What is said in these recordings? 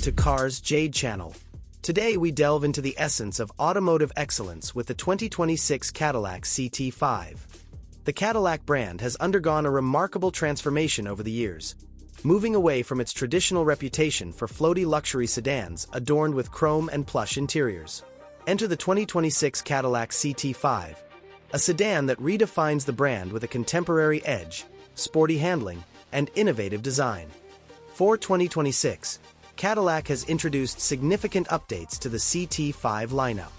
to Cars Jade Channel. Today we delve into the essence of automotive excellence with the 2026 Cadillac CT5. The Cadillac brand has undergone a remarkable transformation over the years, moving away from its traditional reputation for floaty luxury sedans adorned with chrome and plush interiors. Enter the 2026 Cadillac CT5, a sedan that redefines the brand with a contemporary edge, sporty handling, and innovative design. For 2026, Cadillac has introduced significant updates to the CT5 lineup.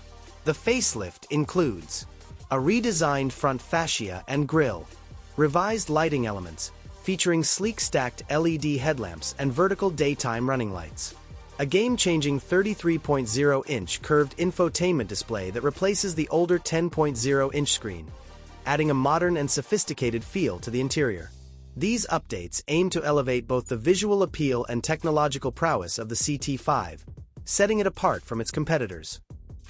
The facelift includes a redesigned front fascia and grille, revised lighting elements, featuring sleek stacked LED headlamps and vertical daytime running lights, a game-changing 33.0-inch curved infotainment display that replaces the older 10.0-inch screen, adding a modern and sophisticated feel to the interior. These updates aim to elevate both the visual appeal and technological prowess of the CT5, setting it apart from its competitors.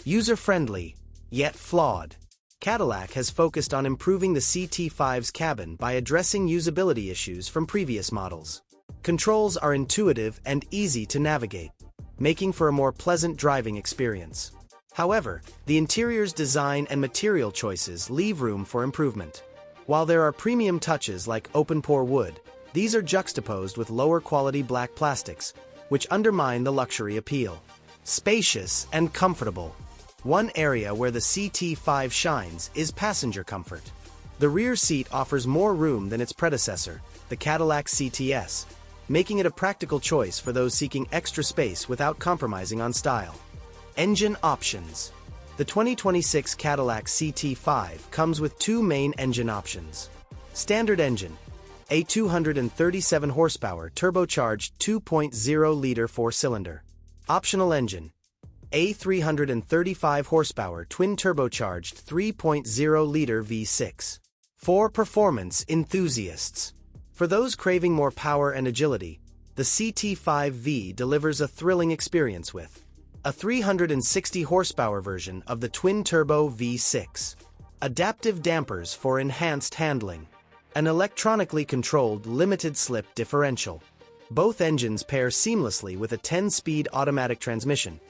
User-friendly, yet flawed, Cadillac has focused on improving the CT5's cabin by addressing usability issues from previous models. Controls are intuitive and easy to navigate, making for a more pleasant driving experience. However, the interior's design and material choices leave room for improvement. While there are premium touches like open-pore wood, these are juxtaposed with lower-quality black plastics, which undermine the luxury appeal. Spacious and comfortable. One area where the CT5 shines is passenger comfort. The rear seat offers more room than its predecessor, the Cadillac CTS, making it a practical choice for those seeking extra space without compromising on style. Engine options. The 2026 Cadillac CT5 comes with two main engine options. Standard engine, a 237 horsepower turbocharged 2.0-liter four-cylinder. Optional engine, a 335 horsepower twin-turbocharged 3.0-liter V6. For performance enthusiasts. For those craving more power and agility, the CT5V delivers a thrilling experience with a 360 horsepower version of the twin-turbo V6, adaptive dampers for enhanced handling, an electronically controlled limited-slip differential. Both engines pair seamlessly with a 10-speed automatic transmission,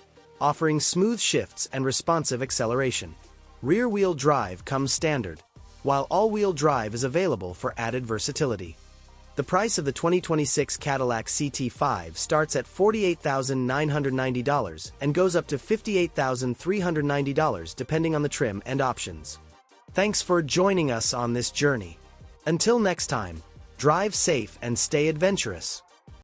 offering smooth shifts and responsive acceleration. Rear-wheel drive comes standard, while all-wheel drive is available for added versatility. The price of the 2026 Cadillac CT5 starts at $48,990 and goes up to $58,390 depending on the trim and options. Thanks for joining us on this journey. Until next time, drive safe and stay adventurous.